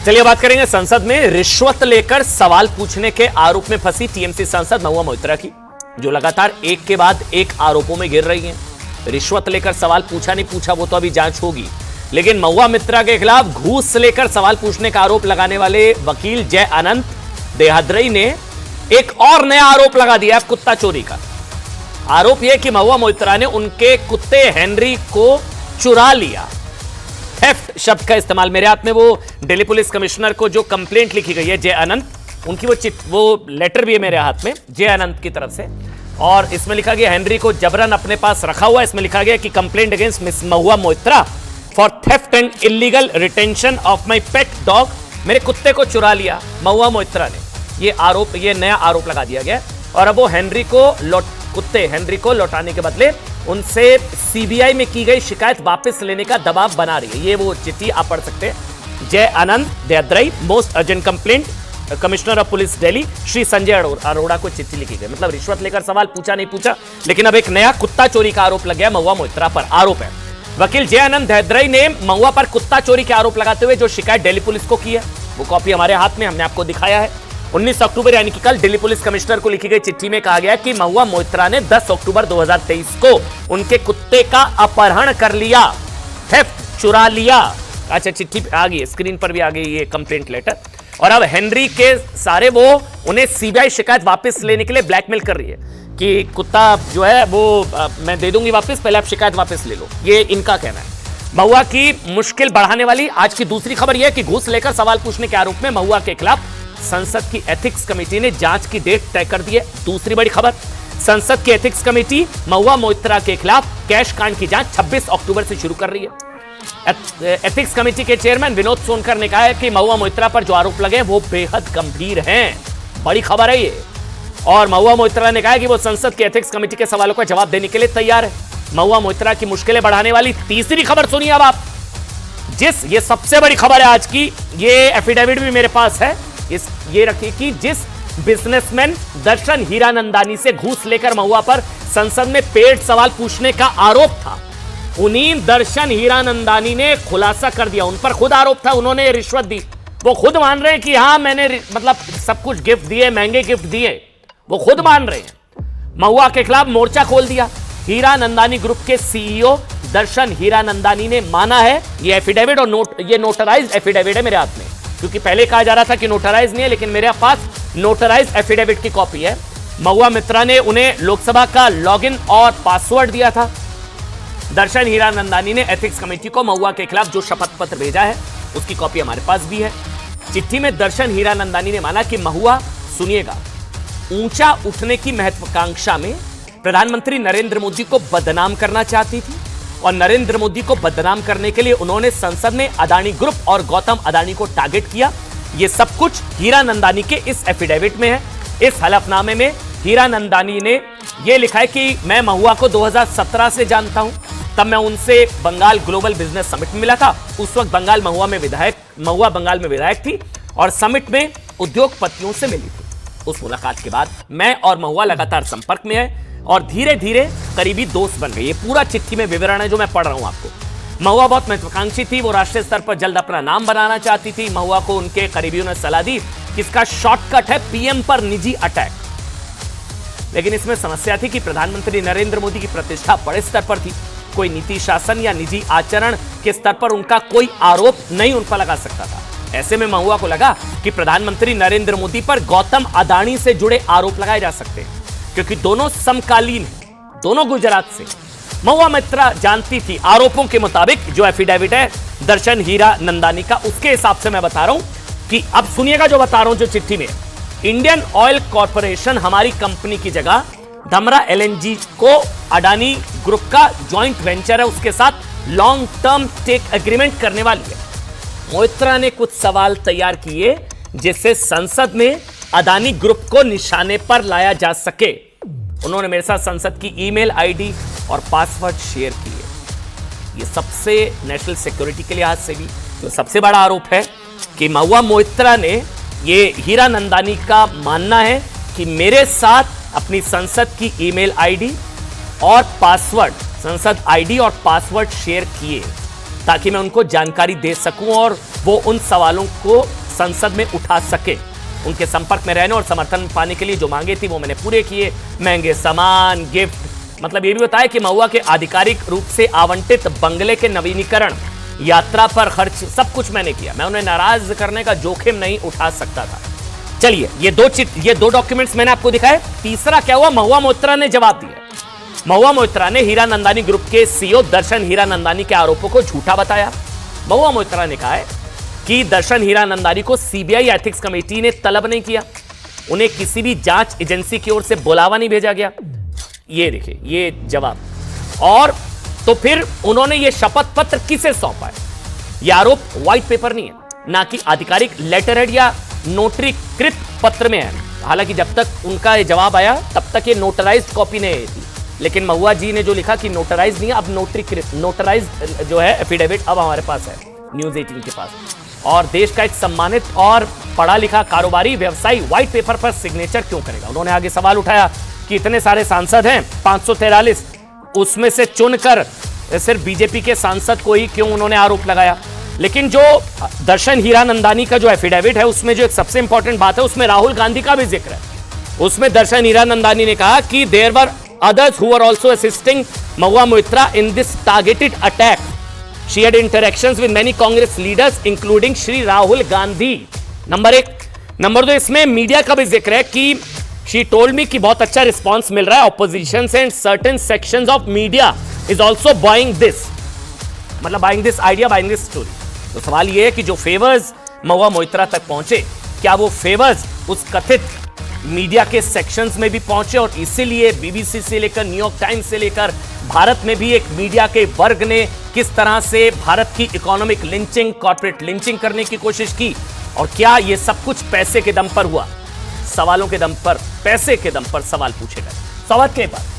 चलिए बात करेंगे संसद में रिश्वत लेकर सवाल पूछने के आरोप में फंसी टीएमसी सांसद महुआ मोइत्रा की, जो लगातार एक के बाद एक आरोपों में घिर रही हैं। रिश्वत लेकर सवाल पूछा नहीं पूछा वो तो अभी जांच होगी, लेकिन महुआ मोइत्रा के खिलाफ घूस लेकर सवाल पूछने का आरोप लगाने वाले वकील जय अनंत देहाद्री ने एक और नया आरोप लगा दिया है कुत्ता चोरी का। आरोप यह कि महुआ मोइत्रा ने उनके कुत्ते हेनरी को चुरा लिया। थेफ्ट शब्द का इस्तेमाल, मेरे हाथ में वो दिल्ली पुलिस कमिश्नर को जो कंप्लेंट लिखी गई है जय अनंत, उनकी वो लेटर भी है मेरे हाथ में जय अनंत की तरफ से, और इसमें लिखा गया हेनरी को जबरन अपने पास रखा हुआ। इसमें लिखा गया कि complaint against miss Mahua Moitra for theft and illegal retention of my pet dog. मेरे कुत्ते को चुरा लिया महुआ मोइत्रा ने, ये नया आरोप लगा दिया गया। और अब वो कुत्ते हेनरी को लौटाने के बदले उनसे सीबीआई में की गई शिकायत वापस लेने का दबाव बना रही है। ये वो चिट्ठी आप पढ़ सकते हैं। Jai Anant Dehadrai, most urgent complaint, commissioner of police Delhi Shri Sanjay Arora को चिट्ठी लिखी गई। मतलब रिश्वत लेकर सवाल पूछा नहीं पूछा, लेकिन अब एक नया कुत्ता चोरी का आरोप लग गया महुआ मोइत्रा पर। आरोप है वकील जय अनंत देहाद्री ने महुआ पर कुत्ता चोरी के आरोप लगाते हुए जो शिकायत दिल्ली पुलिस को की है, वो कॉपी हमारे हाथ में, हमने आपको दिखाया है। 19 अक्टूबर यानी कि कल दिल्ली पुलिस कमिश्नर को लिखी गई चिट्ठी में कहा गया कि महुआ मोइत्रा ने 10 अक्टूबर 2023 को उनके कुत्ते का अपहरण कर लिया, थेफ्ट, चुरा लिया। अच्छा, चिट्ठी आ गई, स्क्रीन पर भी आ गई ये कंप्लेंट लेटर। और अब हेनरी के सारे वो उन्हें सीबीआई शिकायत वापस लेने के लिए ब्लैकमेल कर रही है कि कुत्ता जो है वो मैं दे दूंगी वापस, पहले आप शिकायत वापस ले लो, ये इनका कहना है। महुआ की मुश्किल बढ़ाने वाली आज की दूसरी खबर यह है कि घूस लेकर सवाल पूछने के आरोप में महुआ के खिलाफ संसद की एथिक्स कमेटी ने जांच की डेट तय कर दी है। दूसरी बड़ी खबर, संसद की एथिक्स कमेटी महुआ मोइत्रा के खिलाफ कैश कांड की जांच 26 अक्टूबर से शुरू कर रही है। एथिक्स कमेटी के चेयरमैन विनोद सोनकर ने कहा है कि महुआ मोइत्रा पर जो आरोप लगे वो बेहद गंभीर हैं। बड़ी खबर है ये। और महुआ मोइत्रा ने कहा है कि वो संसद की एथिक्स कमेटी के सवालों का जवाब देने के लिए तैयार है। महुआ मोइत्रा की मुश्किलें बढ़ाने वाली तीसरी खबर सुनिए अब आप, ये सबसे बड़ी खबर है आज की। ये एफिडेविट भी मेरे पास है, ये रखिए कि जिस बिजनेसमैन दर्शन हीरानंदानी से घूस लेकर महुआ पर संसद में पेड सवाल पूछने का आरोप था, उन्हीं दर्शन हीरानंदानी ने खुलासा कर दिया। उन पर खुद आरोप था उन्होंने रिश्वत दी। वो खुद मान रहे हैं कि हाँ मैंने मतलब सब कुछ गिफ्ट दिए, महंगे गिफ्ट दिए, वो खुद मान रहे हैं। महुआ के खिलाफ मोर्चा खोल दिया। हीरानंदानी ग्रुप के सीईओ दर्शन हीरानंदानी ने माना है, ये एफिडेविट और ये नोटराइज्ड एफिडेविट है मेरे हाथ में, क्योंकि पहले कहा जा रहा था कि नोटराइज नहीं है, लेकिन मेरे पास नोटराइज एफिडेविट की कॉपी है। महुआ मोइत्रा ने उन्हें लोकसभा का लॉगिन और पासवर्ड दिया था। दर्शन हीरानंदानी ने एथिक्स कमेटी को महुआ के खिलाफ जो शपथ पत्र भेजा है उसकी कॉपी हमारे पास भी है। चिट्ठी में दर्शन हीरानंदानी ने माना कि महुआ, सुनिएगा, ऊंचा उठने की महत्वाकांक्षा में प्रधानमंत्री नरेंद्र मोदी को बदनाम करना चाहती थी, और नरेंद्र मोदी को बदनाम करने के लिए उन्होंने संसद में अदानी ग्रुप और गौतम अदानी को टारगेट किया। यह सब कुछ हीरानंदानी के इस एफिडेविट में है। इस हलफनामे में हीरानंदानी ने यह लिखा है कि मैं महुआ को 2017 से जानता हूं, तब मैं उनसे बंगाल ग्लोबल बिजनेस समिट में मिला था। उस वक्त महुआ बंगाल में विधायक थी और समिट में उद्योगपतियों से मिली थी। उस मुलाकात के बाद मैं और महुआ लगातार संपर्क में है और धीरे धीरे करीबी दोस्त बन गए। ये पूरा चिट्ठी में विवरण है जो मैं पढ़ रहा हूं आपको। महुआ बहुत महत्वाकांक्षी थी, वो राष्ट्रीय स्तर पर जल्द अपना नाम बनाना चाहती थी। महुआ को उनके करीबियों ने सलाह दी कि इसका शॉर्टकट है पीएम पर निजी अटैक, लेकिन इसमें समस्या थी कि प्रधानमंत्री नरेंद्र मोदी की प्रतिष्ठा बड़े स्तर पर थी। कोई नीति शासन या निजी आचरण के स्तर पर उनका कोई आरोप नहीं उन पर लगा सकता था। ऐसे में महुआ को लगा कि प्रधानमंत्री नरेंद्र मोदी पर गौतम अदानी से जुड़े आरोप लगाए जा सकते हैं, क्योंकि दोनों समकालीन हैं, दोनों गुजरात से। महुआ मोइत्रा जानती थी, आरोपों के मुताबिक जो एफिडेविट है दर्शन हीरानंदानी का, उसके हिसाब से मैं बता रहा हूं कि अब सुनिएगा जो बता रहा हूं, जो चिट्ठी में, इंडियन ऑयल कॉर्पोरेशन हमारी कंपनी की जगह धमरा एलएनजी को अडानी ग्रुप का ज्वाइंट वेंचर है, उसके साथ लॉन्ग टर्म टेक एग्रीमेंट करने वाली है। मोइत्रा ने कुछ सवाल तैयार किए जिससे संसद में अदानी ग्रुप को निशाने पर लाया जा सके। उन्होंने मेरे साथ संसद की ईमेल आईडी और पासवर्ड शेयर किए। ये सबसे नेशनल सिक्योरिटी के लिहाज से भी जो सबसे बड़ा आरोप है कि महुआ मोइत्रा ने, ये हीरानंदानी का मानना है कि मेरे साथ अपनी संसद की ईमेल आईडी और पासवर्ड, संसद आईडी और पासवर्ड शेयर किए ताकि मैं उनको जानकारी दे सकूं और वो उन सवालों को संसद में उठा सके। उनके संपर्क में रहने और समर्थन पाने के लिए जो मांगे थी वो मैंने पूरे किए। महंगे सामान, गिफ्ट, मतलब ये भी बताया कि महुआ के आधिकारिक रूप से आवंटित बंगले के नवीनीकरण, यात्रा पर खर्च, सब कुछ मैंने किया। मैं उन्हें नाराज करने का जोखिम नहीं उठा सकता था। चलिए, ये दो डॉक्यूमेंट्स मैंने आपको दिखाए। तीसरा क्या हुआ, महुआ मोइत्रा ने जवाब दिया। महुआ मोइत्रा ने हीरानंदानी ग्रुप के सीईओ दर्शन हीरानंदानी के आरोपों को झूठा बताया। महुआ मोइत्रा ने कहा है कि दर्शन हीरानंदानी को सीबीआई एथिक्स कमेटी ने तलब नहीं किया, उन्हें किसी भी जांच एजेंसी की ओर से बुलावा नहीं भेजा गया। ये देखिए, ये जवाब। और तो फिर उन्होंने ये शपथ पत्र किसे सौंपा है? यह आरोप व्हाइट पेपर नहीं है, ना कि आधिकारिक लेटरहेड या नोटरीकृत पत्र में है। हालांकि जब तक उनका ये जवाब आया तब तक ये नोटराइज्ड कॉपी नहीं आई थी, लेकिन महुआ जी ने जो लिखा कि नोटराइज नहीं है, अब नोटराइज जो है एफिडेविट अब हमारे पास है, न्यूज 18 के पास। और देश का एक सम्मानित और पढ़ा लिखा कारोबारी व्यवसायी व्हाइट पेपर पर सिग्नेचर क्यों करेगा? उन्होंने आगे सवाल उठाया कि इतने सारे सांसद हैं 543, उसमें से चुनकर सिर्फ बीजेपी के सांसद को ही क्यों उन्होंने आरोप लगाया? लेकिन जो दर्शन हीरानंदानी का जो एफिडेविट है उसमें जो एक सबसे इंपॉर्टेंट बात है, उसमें राहुल गांधी का भी जिक्र है। उसमें दर्शन हीरानंदानी ने कहा कि there were others who were also assisting Mahua Moitra in this targeted attack. She had interactions with many Congress leaders including Shri Rahul Gandhi. Number 1। Number 2, इसमें मीडिया का भी जिक्र है कि she told me कि बहुत अच्छा रिस्पॉन्स मिल रहा है oppositions and certain sections of media is also buying this, मतलब buying this idea, buying this story। तो सवाल ये है कि जो फेवर्स महुआ मोइत्रा तक पहुंचे, क्या वो फेवर्स उस कथित मीडिया के सेक्शंस में भी पहुंचे? और इसीलिए बीबीसी से लेकर न्यूयॉर्क टाइम्स से लेकर भारत में भी एक मीडिया के वर्ग ने किस तरह से भारत की इकोनॉमिक लिंचिंग, कॉर्पोरेट लिंचिंग करने की कोशिश की। और क्या यह सब कुछ पैसे के दम पर हुआ? सवालों के दम पर, पैसे के दम पर सवाल पूछे गए। सवाल के बाद